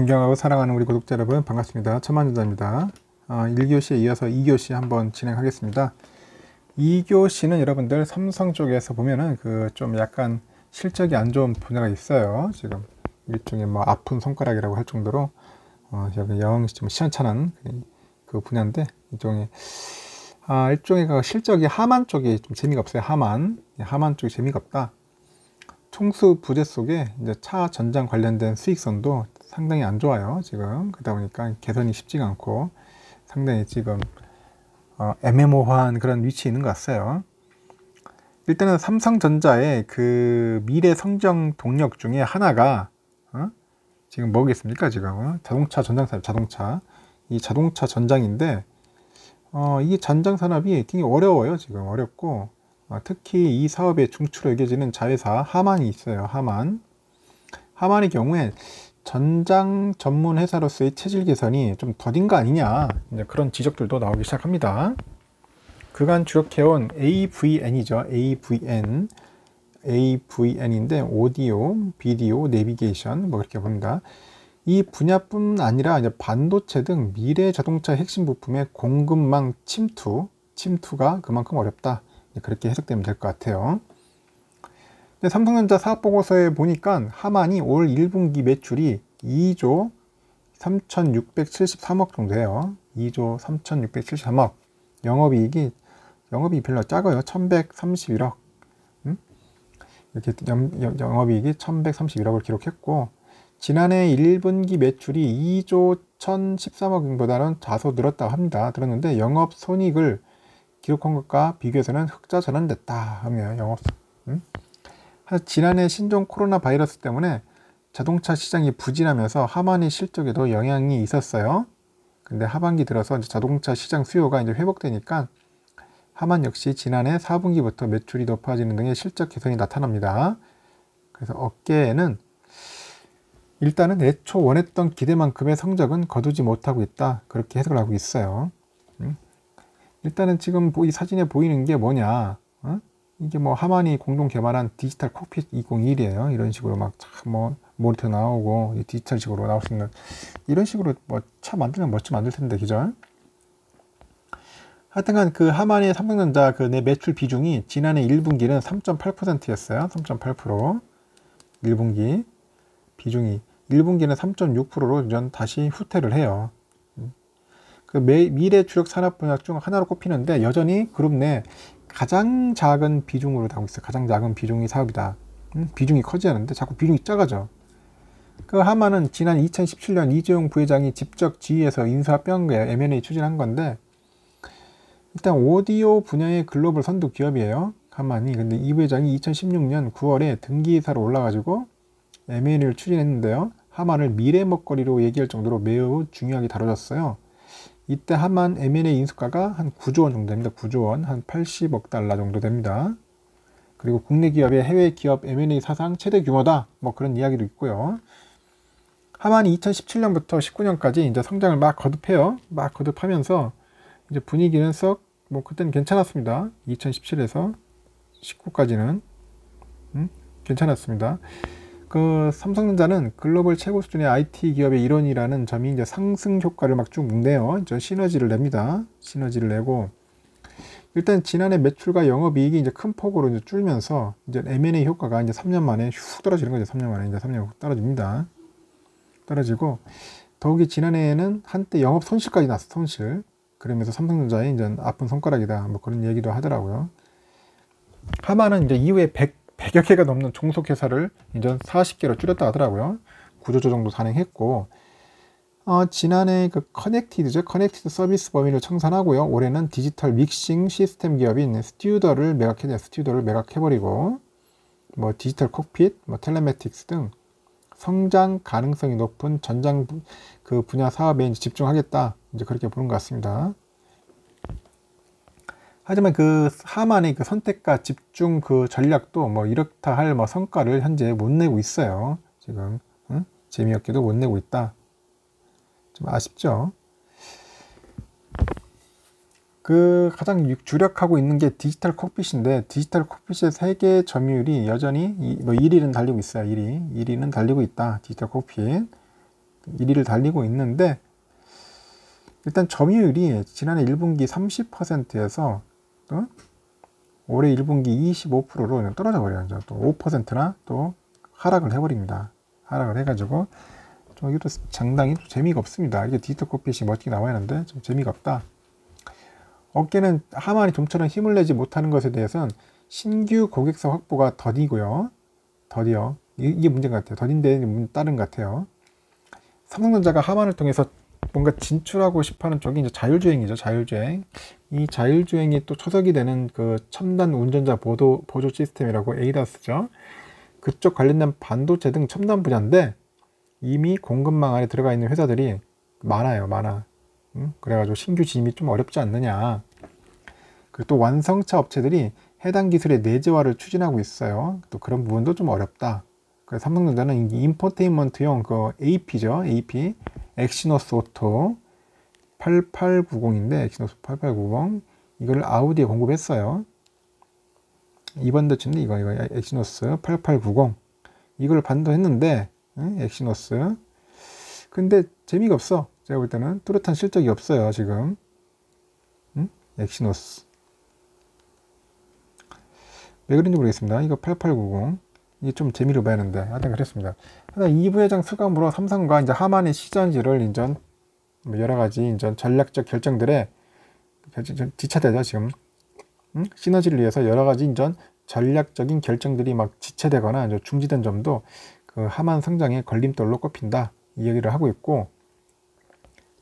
존경하고 사랑하는 우리 구독자 여러분 반갑습니다. 천만전자입니다. 1교시에 이어서 2교시 한번 진행하겠습니다. 2교시는 여러분들 삼성 쪽에서 보면은 좀 약간 실적이 안 좋은 분야가 있어요. 지금 일종의 뭐 아픈 손가락이라고 할 정도로 여기 영 좀 시원찮은 그 분야인데 일종의 그 실적이 하만 쪽이 좀 재미가 없어요. 하만 쪽이 재미가 없다. 총수 부재 속에 이제 차 전장 관련된 수익선도 상당히 안 좋아요. 지금 그러다 보니까 개선이 쉽지가 않고 상당히 지금 애매모호한 그런 위치에 있는 것 같아요. 일단은 삼성전자의 그 미래 성장 동력 중에 하나가 지금 뭐겠습니까? 지금 자동차 전장산 이 자동차 전장인데 이 전장 산업이 굉장히 어려워요. 지금 어렵고 특히 이 사업에 중추로 여겨지는 자회사 하만이 있어요. 하만의 경우에 전장 전문 회사로서의 체질 개선이 좀 더딘 거 아니냐, 이제 그런 지적들도 나오기 시작합니다. 그간 주력해온 AVN이죠. AVN인데 오디오, 비디오, 내비게이션 뭐 그렇게 봅니다. 이 분야뿐 아니라 이제 반도체 등 미래 자동차 핵심 부품의 공급망 침투가 그만큼 어렵다. 그렇게 해석되면 될 것 같아요. 삼성전자 사업보고서에 보니까 하만이 올 1분기 매출이 2조 3673억 정도예요. 2조 3673억. 영업이익이 별로 작아요. 1131억. 이렇게 영업이익이 1131억을 기록했고, 지난해 1분기 매출이 2조 1013억보다는 다소 늘었다고 합니다. 들었는데 영업 손익을 기록한 것과 비교해서는 흑자 전환됐다 하며 지난해 신종 코로나 바이러스 때문에 자동차 시장이 부진하면서 하만의 실적에도 영향이 있었어요. 근데 하반기 들어서 이제 자동차 시장 수요가 이제 회복되니까 하만 역시 지난해 4분기부터 매출이 높아지는 등의 실적 개선이 나타납니다. 그래서 업계에는 일단은 애초 원했던 기대만큼의 성적은 거두지 못하고 있다, 그렇게 해석을 하고 있어요. 일단은 지금 이 사진에 보이는 게 뭐냐, 이게 뭐 하만이 공동 개발한 디지털 콕핏 201이에요. 이런 식으로 막 뭐 모니터 나오고 디지털식으로 나올 수 있는, 이런 식으로 뭐 차 만들면 멋지 만들 텐데, 그죠? 하여튼간 그 하만의 삼성전자 그 내 매출 비중이 지난해 1분기는 3.8%였어요. 3.8%. 1분기 비중이 1분기는 3.6%로 다시 후퇴를 해요. 그 미래 주력 산업 분야 중 하나로 꼽히는데 여전히 그룹 내 가장 작은 비중으로 나오고 있어요. 가장 작은 비중이 사업이다. 비중이 커지는데 자꾸 비중이 작아져. 그 하만은 지난 2017년 이재용 부회장이 직접 지휘해서 인수합병 M&A 추진한 건데, 일단 오디오 분야의 글로벌 선두 기업이에요. 하만이. 근데 이 부회장이 2016년 9월에 등기이사로 올라가지고 M&A를 추진했는데요. 하만을 미래 먹거리로 얘기할 정도로 매우 중요하게 다뤄졌어요. 이때 하만 M&A 인수가가 한 9조 원 정도 됩니다. 9조 원, 한 80억 달러 정도 됩니다. 그리고 국내 기업의 해외 기업 M&A 사상 최대 규모다, 뭐 그런 이야기도 있고요. 하만이 2017년부터 19년까지 이제 성장을 막 거듭해요. 막 거듭하면서 이제 분위기는 뭐 그때는 괜찮았습니다. 2017에서 19까지는 괜찮았습니다. 그 삼성전자는 글로벌 최고 수준의 IT 기업의 일원이라는 점이 이제 상승 효과를 막 쭉 내요. 시너지를 냅니다. 시너지를 내고, 일단 지난해 매출과 영업이익이 이제 큰 폭으로 이제 줄면서 이제 M&A 효과가 이제 3년 만에 훅 떨어지는 거죠. 3년 만에 이제 3년 훅 떨어집니다. 떨어지고, 더욱이 지난해에는 한때 영업 손실까지 났어. 손실. 그러면서 삼성전자의 이제 아픈 손가락이다, 뭐 그런 얘기도 하더라고요. 하만은 이제 이후에 100여 개가 넘는 종속회사를 이제 40개로 줄였다 하더라고요. 구조조 정도 단행했고, 지난해 그 커넥티드 서비스 범위를 청산하고요. 올해는 디지털 믹싱 시스템 기업인 스튜더를 매각해버리고, 뭐 디지털 콕핏, 뭐 텔레매틱스 등 성장 가능성이 높은 전장 그 분야 사업에 이제 집중하겠다, 이제 그렇게 보는 것 같습니다. 하지만 그 하만의 그 선택과 집중 그 전략도 뭐 이렇다 할 뭐 성과를 현재 못 내고 있어요. 지금 재미없게도 못 내고 있다. 좀 아쉽죠. 그 가장 주력하고 있는 게 디지털 콕핏인데, 디지털 콕핏의 세계 점유율이 여전히 뭐 1위는 달리고 있어요. 1위는 달리고 있다. 디지털 콕핏. 1위를 달리고 있는데 일단 점유율이 지난해 1분기 30%에서 또 올해 1분기 25%로 떨어져 버려요. 또 5%나 또 하락을 해버립니다. 하락을 해가지고 좀 이것도 상당히 재미가 없습니다. 이게 디지털 콕핏이 멋지게 나와야 하는데 좀 재미가 없다. 업계는 하만이 좀처럼 힘을 내지 못하는 것에 대해서는 신규 고객사 확보가 더디고요. 더디요. 이게 문제인 것 같아요. 더딘데 다른 것 같아요. 삼성전자가 하만을 통해서 뭔가 진출하고 싶어하는 쪽이 이제 자율주행이죠. 자율주행. 이 자율주행이 또 초석이 되는 그 첨단 운전자 보조 시스템이라고 ADAS죠. 그쪽 관련된 반도체 등 첨단 분야인데 이미 공급망 안에 들어가 있는 회사들이 많아요. 많아. 그래가지고 신규 진입이 좀 어렵지 않느냐. 그리고 또 완성차 업체들이 해당 기술의 내재화를 추진하고 있어요. 또 그런 부분도 좀 어렵다. 그래서 삼성전자는 인포테인먼트용 그 AP죠. AP. 엑시노스 오토 8890인데 엑시노스 8890 이걸 아우디에 공급했어요. 이번 대치인데 이거 엑시노스 8890 이걸 반도했는데 엑시노스 근데 재미가 없어. 제가 볼 때는 뚜렷한 실적이 없어요. 지금 엑시노스 왜 그런지 모르겠습니다. 이거 8890 이게 좀 재미를 봐야 하는데 하여튼 그랬습니다. 하여튼 이 부회장 수감으로 삼성과 이제 하만의 시전지를 인전 여러 가지 인전 전략적 결정들에 지체되죠. 지금 시너지를 위해서 여러 가지 인전 전략적인 결정들이 막 지체되거나 중지된 점도 그 하만 성장의 걸림돌로 꼽힌다 이 얘기를 하고 있고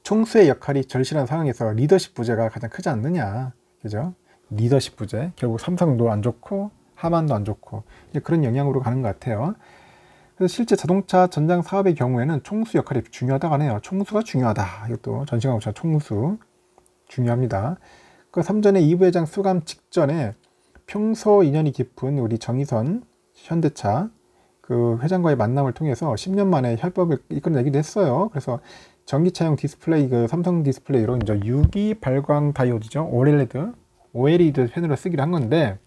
총수의 역할이 절실한 상황에서 리더십 부재가 가장 크지 않느냐 그죠? 리더십 부재 결국 삼성도 안 좋고 하만도 안 좋고 이제 그런 영향으로 가는 것 같아요. 그래서 실제 자동차 전장 사업의 경우에는 총수 역할이 중요하다고 하네요. 총수가 중요하다. 이것도 전시광업체 총수 중요합니다. 그 3전에 이 부회장 수감 직전에 평소 인연이 깊은 우리 정의선 현대차 그 회장과의 만남을 통해서 10년 만에 협업을 이끌어내기도 했어요. 그래서 전기차용 디스플레이 그 삼성 디스플레이로 이제 유기 발광 다이오드죠. OLED 펜으로 쓰기로 한 건데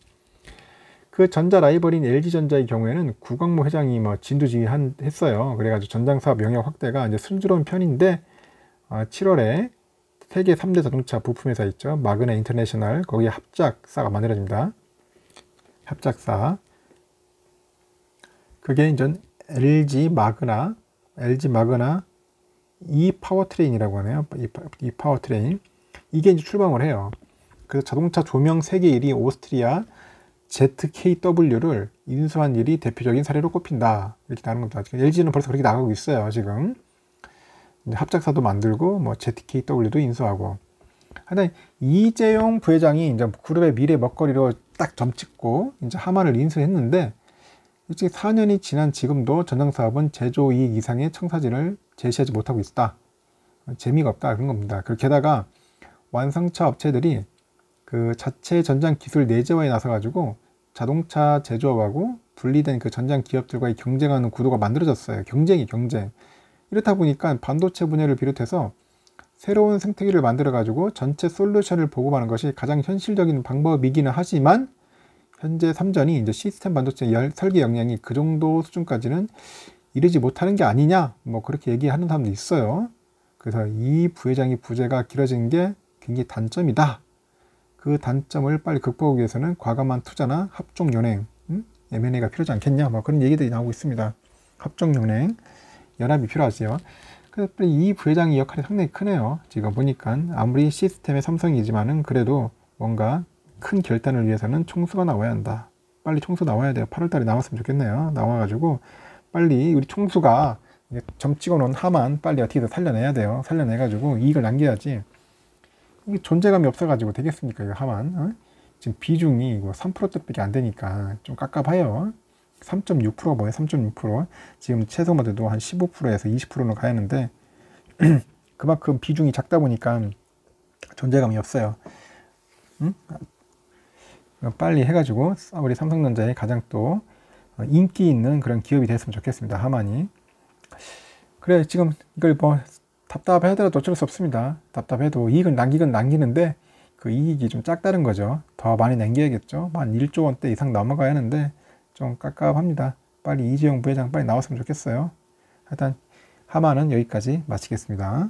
그 전자 라이벌인 LG전자의 경우에는 구광모 회장이 뭐 진두지휘했어요. 그래가지고 전장사업 영역 확대가 이제 순조로운 편인데 7월에 세계 3대 자동차 부품회사 있죠. 마그나 인터내셔널 거기에 합작사가 만들어집니다. 합작사 그게 이제 LG 마그나 이 파워트레인이라고 하네요. 이 파워트레인 이게 이제 출범을 해요. 그래서 자동차 조명 세계 1위 오스트리아 ZKW를 인수한 일이 대표적인 사례로 꼽힌다. 이렇게 나오는 겁니다. LG는 벌써 그렇게 나가고 있어요. 지금 합작사도 만들고 뭐 ZKW도 인수하고. 하여튼 이재용 부회장이 이제 그룹의 미래 먹거리로 딱 점찍고 이제 하만을 인수했는데 솔직히 4년이 지난 지금도 전장사업은 제조이익 이상의 청사진을 제시하지 못하고 있다. 재미가 없다 그런 겁니다. 게다가 완성차 업체들이 그 자체 전장 기술 내재화에 나서가지고 자동차 제조업하고 분리된 그 전장 기업들과의 경쟁하는 구도가 만들어졌어요. 경쟁. 이렇다 보니까 반도체 분야를 비롯해서 새로운 생태계를 만들어가지고 전체 솔루션을 보급하는 것이 가장 현실적인 방법이기는 하지만 현재 삼전이 이제 시스템 반도체 설계 역량이 그 정도 수준까지는 이르지 못하는 게 아니냐 뭐 그렇게 얘기하는 사람도 있어요. 그래서 이 부회장이 부재가 길어진 게 굉장히 단점이다. 그 단점을 빨리 극복하기 위해서는 과감한 투자나 합종연행, M&A가 필요하지 않겠냐 뭐 그런 얘기들이 나오고 있습니다. 합종연행, 연합이 필요하지요. 그래서 이 부회장의 역할이 상당히 크네요. 지금 보니까 아무리 시스템의 삼성이지만은 그래도 뭔가 큰 결단을 위해서는 총수가 나와야 한다. 빨리 총수 나와야 돼요. 8월달에 나왔으면 좋겠네요. 나와가지고 빨리 우리 총수가 점 찍어놓은 하만 빨리 어떻게든 살려내야 돼요. 살려내가지고 이익을 남겨야지. 이게 존재감이 없어가지고 되겠습니까? 이거 하만. 지금 비중이 이거 3%대밖에 안 되니까 좀 깝깝해요. 3.6%가 뭐예요? 3.6%. 지금 최소 모델도 한 15%에서 20%는 가야 하는데 그만큼 비중이 작다 보니까 존재감이 없어요. 빨리 해가지고 우리 삼성전자의 가장 또 인기 있는 그런 기업이 됐으면 좋겠습니다. 하만이. 그래 지금 이걸 뭐 답답하더라도 어쩔 수 없습니다. 답답해도 이익은 남기는데 그 이익이 좀 작다는 거죠. 더 많이 남겨야겠죠. 한 1조 원대 이상 넘어가야 하는데 좀 깝깝합니다. 빨리 이재용 부회장 빨리 나왔으면 좋겠어요. 하여튼 하마는 여기까지 마치겠습니다.